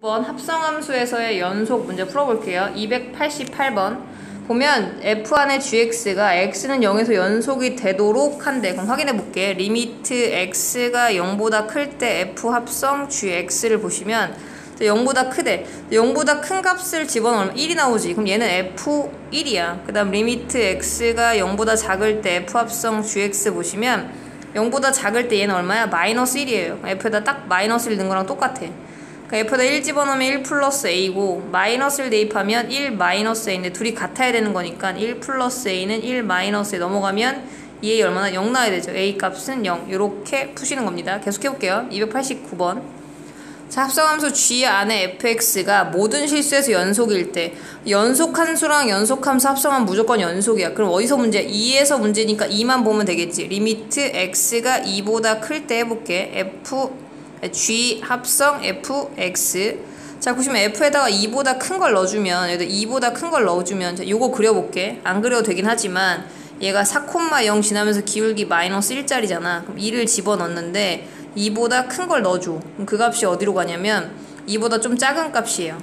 이번 합성함수에서의 연속 문제 풀어볼게요. 288번 보면 f 안에 gx가 x는 0에서 연속이 되도록 한데, 그럼 확인해 볼게. 리미트 x가 0보다 클 때 f 합성 gx를 보시면 0보다 크대. 0보다 큰 값을 집어넣으면 1이 나오지. 그럼 얘는 f1이야. 그 다음 리미트 x가 0보다 작을 때 f 합성 gx 보시면 0보다 작을 때 얘는 얼마야? 마이너스 1이에요. f에다 딱 마이너스 1 넣은 거랑 똑같아. f에다 1 집어넣으면 1 플러스 a고, 마이너스를 대입하면 1 마이너스 a인데 둘이 같아야 되는 거니까 1 플러스 a는 1 마이너스에 넘어가면 2a 얼마나? 0 나와야 되죠. a 값은 0. 이렇게 푸시는 겁니다. 계속 해볼게요. 289번. 자, 합성함수 g 안에 fx가 모든 실수에서 연속일 때, 연속함수랑 연속함수 합성하면 무조건 연속이야. 그럼 어디서 문제야? 2에서 문제니까 2만 보면 되겠지. 리미트 x가 2보다 클 때 해볼게. g 합성 fx. 자, 보시면 f에다가 2보다 큰 걸 넣어주면, 여기다 2보다 큰 걸 넣어주면, 자, 요거 그려볼게. 안 그려도 되긴 하지만 얘가 4,0 지나면서 기울기 마이너스 1짜리잖아. 그럼 2를 집어넣는데 2보다 큰 걸 넣어줘. 그럼 그 값이 어디로 가냐면 2보다 좀 작은 값이에요.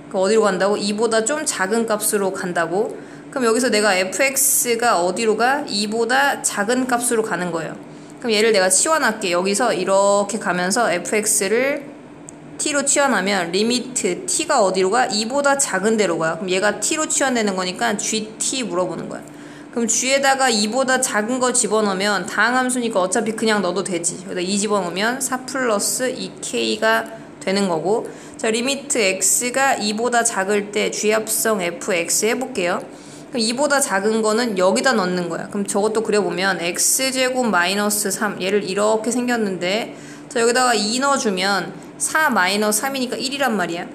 그럼 어디로 간다고? 2보다 좀 작은 값으로 간다고? 그럼 여기서 내가 fx가 어디로 가? 2보다 작은 값으로 가는 거예요. 그럼 얘를 내가 치환할게. 여기서 이렇게 가면서 fx를 t로 치환하면 리미트 t가 어디로 가? 2보다 작은 데로 가. 그럼 얘가 t로 치환되는 거니까 gt 물어보는 거야. 그럼 g에다가 2보다 작은 거 집어넣으면 다항함수니까 어차피 그냥 넣어도 되지. 여기다 2 집어넣으면 4 플러스 2k가 되는 거고. 자, 리미트 x가 2보다 작을 때 g 합성 fx 해볼게요. 그럼 2보다 작은 거는 여기다 넣는 거야. 그럼 저것도 그려보면 x제곱 마이너스 3, 얘를 이렇게 생겼는데, 자, 여기다가 2 넣어주면 4 마이너스 3이니까 1이란 말이야.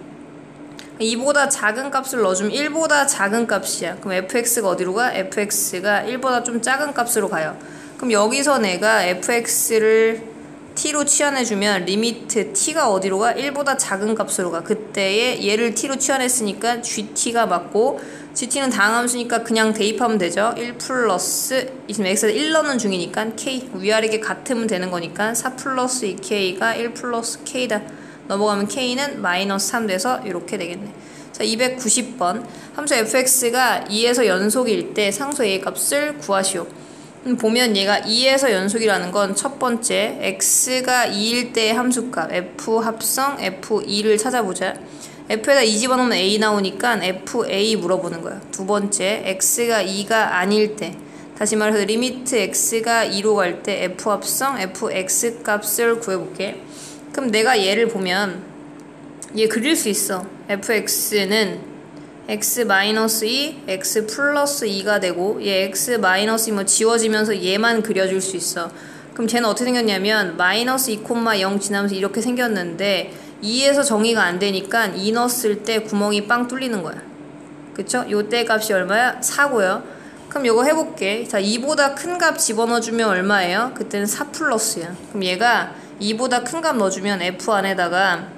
2보다 작은 값을 넣어주면 1보다 작은 값이야. 그럼 fx가 어디로 가? fx가 1보다 좀 작은 값으로 가요. 그럼 여기서 내가 fx를 t로 치환해주면 리미트 t가 어디로 가? 1보다 작은 값으로 가. 그때에 얘를 t로 치환했으니까 gt가 맞고, gt는 다항함수니까 그냥 대입하면 되죠. 1 플러스, 지금 x에다 1 넣는 중이니까 k, 위아래게 같으면 되는 거니까 4 플러스 2k가 1 플러스 k다. 넘어가면 k는 마이너스 3 돼서 이렇게 되겠네. 자, 290번. 함수 fx가 2에서 연속일 때 상수 a 값을 구하시오. 보면 얘가 2에서 연속이라는 건 첫 번째, x가 2일 때의 함수값 f 합성 f2를 찾아보자. f에다 2 집어넣으면 a 나오니까 fa 물어보는 거야. 두 번째, x가 2가 아닐 때, 다시 말해서 리미트 x가 2로 갈 때 f 합성 fx 값을 구해볼게. 그럼 내가 얘를 보면 얘 그릴 수 있어. fx는 x-2, x 플러스 2가 되고, 얘 x-2 뭐 지워지면서 얘만 그려줄 수 있어. 그럼 쟤는 어떻게 생겼냐면 마이너스 2,0 지나면서 이렇게 생겼는데 2에서 정의가 안 되니까 2 넣었을 때 구멍이 빵 뚫리는 거야. 그쵸? 요때 값이 얼마야? 4고요. 그럼 요거 해볼게. 자, 2보다 큰 값 집어넣어주면 얼마예요? 그때는 4 플러스야. 그럼 얘가 2보다 큰 값 넣어주면 f 안에다가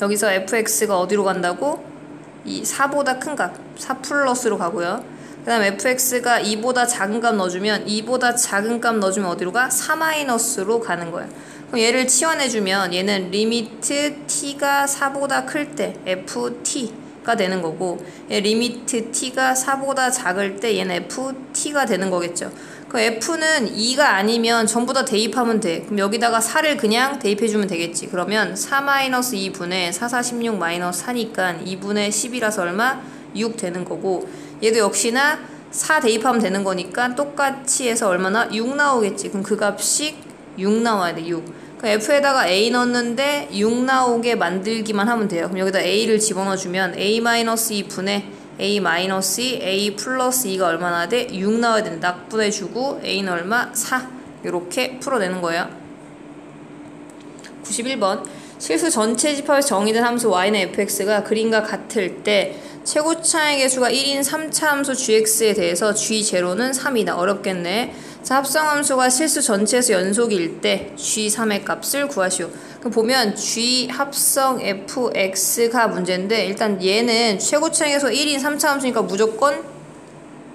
여기서 fx가 어디로 간다고? 이 4보다 큰 값, 4 플러스로 가고요. 그 다음 fx가 2보다 작은 값 넣어주면 2보다 작은 값 넣어주면 어디로 가? 4 마이너스로 가는 거야. 그럼 얘를 치환해주면 얘는 리미트 t가 4보다 클 때 ft가 되는 거고, 얘 리미트 t가 4보다 작을 때 얘는 ft가 되는 거겠죠. 그럼 f는 2가 아니면 전부 다 대입하면 돼. 그럼 여기다가 4를 그냥 대입해주면 되겠지. 그러면 4-2분의 4, 4, 16 마이너스 4니까 2분의 10이라서 얼마? 6 되는 거고, 얘도 역시나 4 대입하면 되는 거니까 똑같이 해서 얼마나? 6 나오겠지. 그럼 그 값이 6 나와야 돼. 6. 그럼 f에다가 a 넣었는데 6 나오게 만들기만 하면 돼요. 그럼 여기다 a를 집어넣어주면 a-2분의 a-2, a 플러스 2가 얼마나 돼? 6 나와야 되는데 낙분해주고 a는 얼마? 4. 이렇게 풀어내는 거예요. 91번. 실수 전체 집합에서 정의된 함수 y는 fx가 그림과 같을 때 최고차의 개수가 1인 3차 함수 gx에 대해서 g0는 3이다. 어렵겠네. 자, 합성함수가 실수 전체에서 연속일 때 g3의 값을 구하시오. 그럼 보면 g 합성 fx가 문제인데, 일단 얘는 최고차의 개수 1인 3차 함수니까 무조건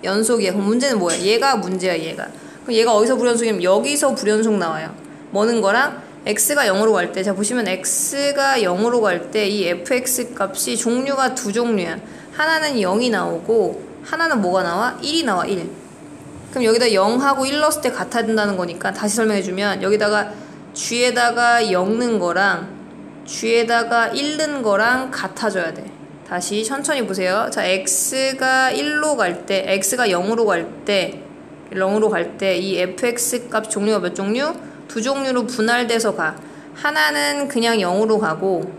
연속이야. 그럼 문제는 뭐야? 얘가 문제야, 얘가. 그럼 얘가 어디서 불연속이냐면 여기서 불연속 나와요. 뭐는 거랑? x가 0으로 갈 때, 자 보시면 x가 0으로 갈 때 이 fx 값이 종류가 두 종류야. 하나는 0이 나오고 하나는 뭐가 나와? 1이 나와. 1. 그럼 여기다 0하고 1 넣었을 때 같아야 된다는 거니까 다시 설명해주면, 여기다가 g에다가 0 넣은 거랑 g에다가 1 넣은 거랑 같아져야 돼. 다시 천천히 보세요. 자, x가 1로 갈 때, x가 0으로 갈 때, 이 fx 값 종류가 몇 종류? 두 종류로 분할돼서 가. 하나는 그냥 0으로 가고,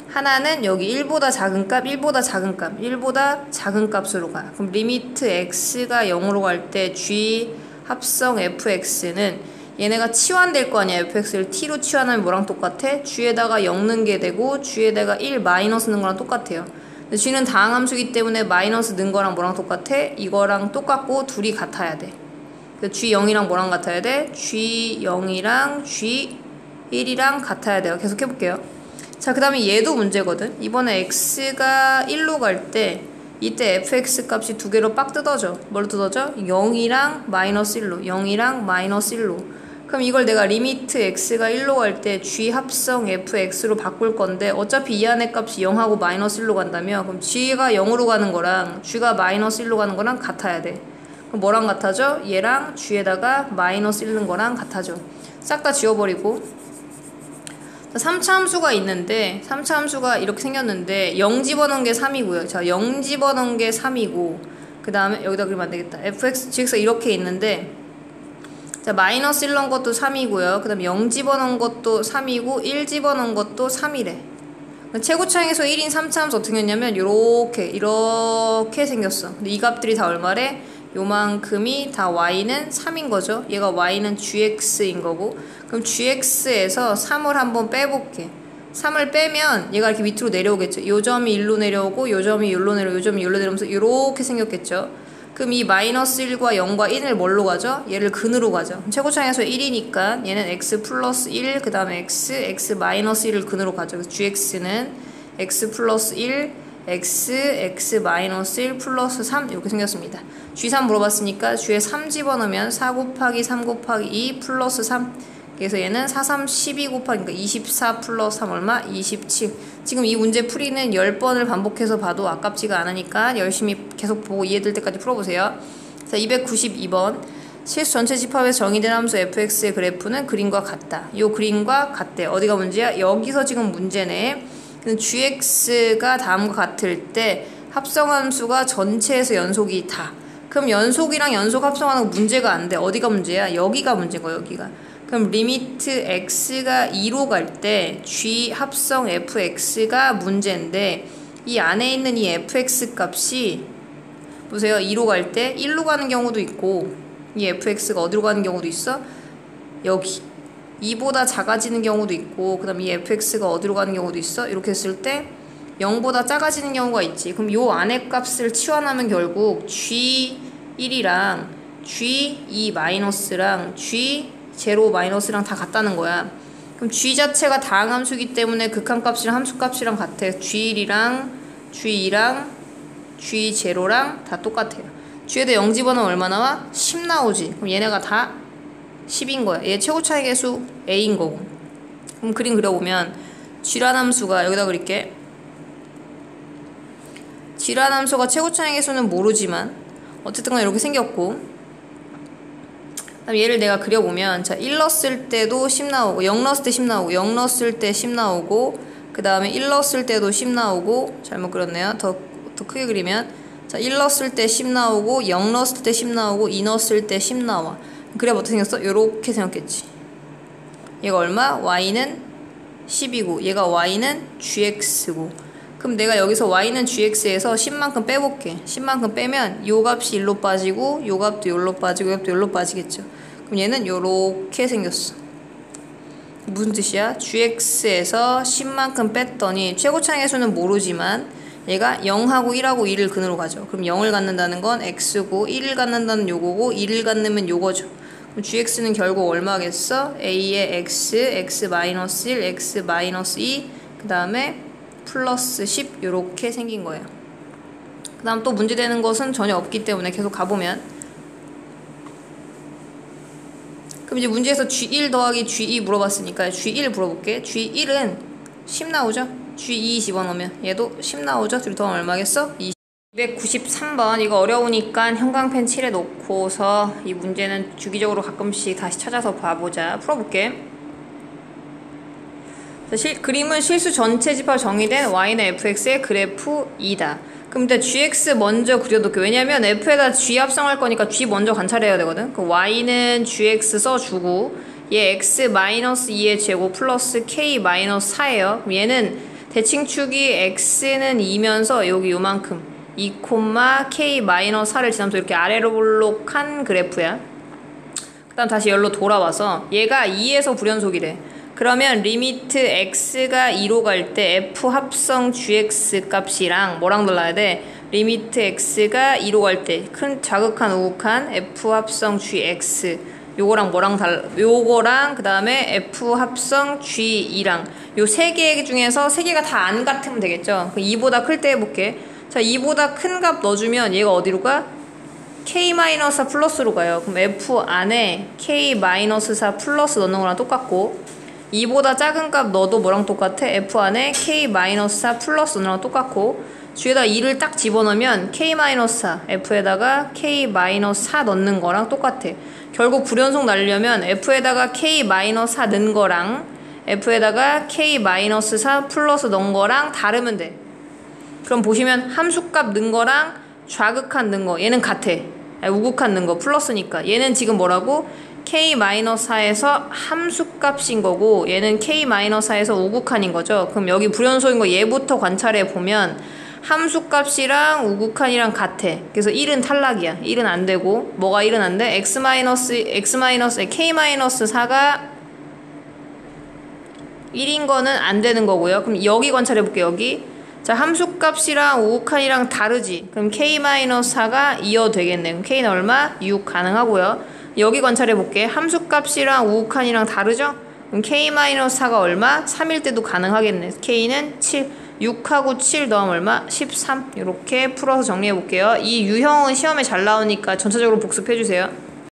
하나는 여기 1보다 작은 값, 1보다 작은 값으로 가. 그럼 리미트 x가 0으로 갈 때 g 합성 fx는 얘네가 치환될 거 아니야. fx를 t로 치환하면 뭐랑 똑같아? g에다가 0 넣은 게 되고 g에다가 1 마이너스 넣은 거랑 똑같아요. 근데 g는 다항함수이기 때문에 마이너스 넣은 거랑 뭐랑 똑같아? 이거랑 똑같고 둘이 같아야 돼. G0이랑 뭐랑 같아야 돼? G0이랑 G1이랑 같아야 돼요. 계속 해볼게요. 자, 그 다음에 얘도 문제거든. 이번에 x가 1로 갈 때 이때 fx 값이 두 개로 빡 뜯어져. 뭘로 뜯어져? 0이랑 마이너스 1로. 0이랑 마이너스 1로. 그럼 이걸 내가 리미트 x가 1로 갈 때 g 합성 fx로 바꿀 건데, 어차피 이 안에 값이 0하고 마이너스 1로 간다며, 그럼 g가 0으로 가는 거랑 g가 마이너스 1로 가는 거랑 같아야 돼. 그럼 뭐랑 같아져? 얘랑 g에다가 마이너스 1 넣은 거랑 같아져. 싹 다 지워버리고, 3차 함수가 있는데, 3차 함수가 이렇게 생겼는데 0 집어넣은 게 3이고요. 자, 0 집어넣은 게 3이고, 그 다음에 여기다 그리면 안 되겠다. fx, gx가 이렇게 있는데, 자, 마이너스 1 넣은 것도 3이고요. 그 다음에 0 집어넣은 것도 3이고, 1 집어넣은 것도 3이래. 최고차항에서 1인 3차 함수 어떻게 했냐면, 이렇게 생겼어. 근데 이 값들이 다 얼마래? 요만큼이 다 y는 3인 거죠. 얘가 y는 gx인 거고, 그럼 gx에서 3을 한번 빼볼게. 3을 빼면 얘가 이렇게 밑으로 내려오겠죠. 요 점이 1로 내려오고, 요 점이 1로 내려오고, 요 점이 1로 내려오면서 이렇게 생겼겠죠. 그럼 이 마이너스 1과 0과 1을 뭘로 가죠? 얘를 근으로 가죠. 최고차항에서 1이니까 얘는 x 플러스 1, 그 다음에 x 마이너스 1을 근으로 가죠. 그래서 gx는 x 플러스 1, x 마이너스 1 플러스 3 이렇게 생겼습니다. G3 물어봤으니까 G에 3 집어넣으면 4 곱하기 3 곱하기 2 플러스 3. 그래서 얘는 4, 3, 12 곱하기, 그러니까 24 플러스 3 얼마? 27. 지금 이 문제 풀이는 10번을 반복해서 봐도 아깝지가 않으니까 열심히 계속 보고 이해될 때까지 풀어보세요. 자, 292번. 실수 전체 집합에서 정의된 함수 fx의 그래프는 그림과 같다. 요 그림과 같대. 어디가 문제야? 여기서 지금 문제네. gx가 다음과 같을 때 합성함수가 전체에서 연속이 다. 그럼 연속이랑 연속 합성하는 거 문제가 안 돼. 어디가 문제야? 여기가 문제고, 여기가. 그럼 리미트 x가 2로 갈 때 g 합성 fx가 문제인데, 이 안에 있는 이 fx 값이 보세요. 2로 갈 때 1로 가는 경우도 있고, 이 fx가 어디로 가는 경우도 있어? 여기 2보다 작아지는 경우도 있고, 그 다음 이 fx가 어디로 가는 경우도 있어? 이렇게 했을 때 0보다 작아지는 경우가 있지. 그럼 요 안에 값을 치환하면 결국 G1이랑 G2 마이너스랑 G0 마이너스랑 다 같다는 거야. 그럼 G 자체가 다항함수이기 때문에 극한값이랑 함수값이랑 같아. G1이랑 G2랑 G0랑 다 똑같아요. G에다 0 집어넣으면 얼마 나와? 10 나오지. 그럼 얘네가 다 10인 거야. 얘 최고차의 개수 A인 거고. 그럼 그림 그려보면 G란 함수가, 여기다 그릴게. G란 함수가 최고차의 개수는 모르지만 어쨌든 간에 이렇게 생겼고, 그다음 얘를 내가 그려보면, 자, 1 넣었을 때도 10 나오고, 0 넣었을 때 10 나오고, 0 넣었을 때 10 나오고, 그 다음에 1 넣었을 때도 10 나오고, 잘못 그렸네요. 더 크게 그리면, 자, 1 넣었을 때 10 나오고, 0 넣었을 때 10 나오고, 2 넣었을 때 10 나와. 그래 어떻게 생겼어? 요렇게 생겼겠지. 얘가 얼마? y는 10이고, 얘가 y는 gx고. 그럼 내가 여기서 y는 gx에서 10만큼 빼볼게. 10만큼 빼면 요 값이 1로 빠지고, 요 값도 요로 빠지고, 요 값도 요로 빠지겠죠. 그럼 얘는 요렇게 생겼어. 무슨 뜻이야? gx에서 10만큼 뺐더니 최고차의 수는 모르지만 얘가 0하고 1하고 2를 근으로 가죠. 그럼 0을 갖는다는 건 x고, 1을 갖는다는 요거고, 2를 갖으면 요거죠. 그럼 gx는 결국 얼마겠어? a의 x, x-1, x-2, 그 다음에 플러스 10 요렇게 생긴 거예요. 그 다음 또 문제되는 것은 전혀 없기 때문에 계속 가보면, 그럼 그럼 이제 문제에서 G1 더하기 G2 물어봤으니까 G1 물어볼게. G1은 10 나오죠? G2 집어넣으면 얘도 10 나오죠? 둘이 더하면 얼마겠어? 293번. 이거 어려우니까 형광펜 칠해 놓고서 이 문제는 주기적으로 가끔씩 다시 찾아서 봐보자. 풀어볼게. 그림은 실수 전체 집합 정의된 y는 fx의 그래프 2다. 그럼 일단 gx 먼저 그려놓게. 왜냐면 f에다 g 합성할 거니까 g 먼저 관찰해야 되거든. 그 y는 gx 써주고 얘 x-2의 제곱 플러스 k-4예요. 그럼 얘는 대칭축이 x는 2면서 여기 요만큼 2, k-4를 지나면서 이렇게 아래로 볼록한 그래프야. 그 다음 다시 열로 돌아와서 얘가 2에서 불연속이래. 그러면 리미트 x가 2로 갈 때 f 합성 gx 값이랑 뭐랑 달라야 돼? 리미트 x가 2로 갈 때 큰 자극한 우극한 f 합성 gx 요거랑 뭐랑 요거랑 그 다음에 f 합성 g2랑 요 세 개 중에서 세 개가 다 안 같으면 되겠죠? 2보다 클 때 해볼게. 자, 2보다 큰 값 넣어주면 얘가 어디로 가? k-4 플러스로 가요. 그럼 f 안에 k-4 플러스 넣는 거랑 똑같고 2보다 작은 값 넣어도 뭐랑 똑같아? f 안에 k-4 플러스 넣는 거랑 똑같고 뒤에다 2를 딱 집어넣으면 k-4 f에다가 k-4 넣는 거랑 똑같아. 결국 불연속 날려면 f에다가 k-4 넣은 거랑 f에다가 k-4 플러스 넣은 거랑 다르면 돼. 그럼 보시면 함수값 넣은 거랑 좌극한 넣은 거 얘는 같아. 우극한 넣은 거 플러스니까 얘는 지금 뭐라고? k-4에서 함수값인 거고 얘는 k-4에서 우극한인 거죠. 그럼 여기 불연속인 거 얘부터 관찰해 보면 함수값이랑 우극한이랑 같아. 그래서 1은 탈락이야. 1은 안 되고 뭐가 1은 안 돼? k-4가 1인 거는 안 되는 거고요. 그럼 여기 관찰해 볼게요. 여기 자, 함수값이랑 우극한이랑 다르지. 그럼 k-4가 2여 되겠네. 그럼 k는 얼마? 6 가능하고요. 여기 관찰해 볼게. 함수값이랑 우극한이랑 다르죠? 그럼 k-4가 얼마? 3일 때도 가능하겠네. k는 7. 6하고 7 더하면 얼마? 13. 이렇게 풀어서 정리해 볼게요. 이 유형은 시험에 잘 나오니까 전체적으로 복습해 주세요.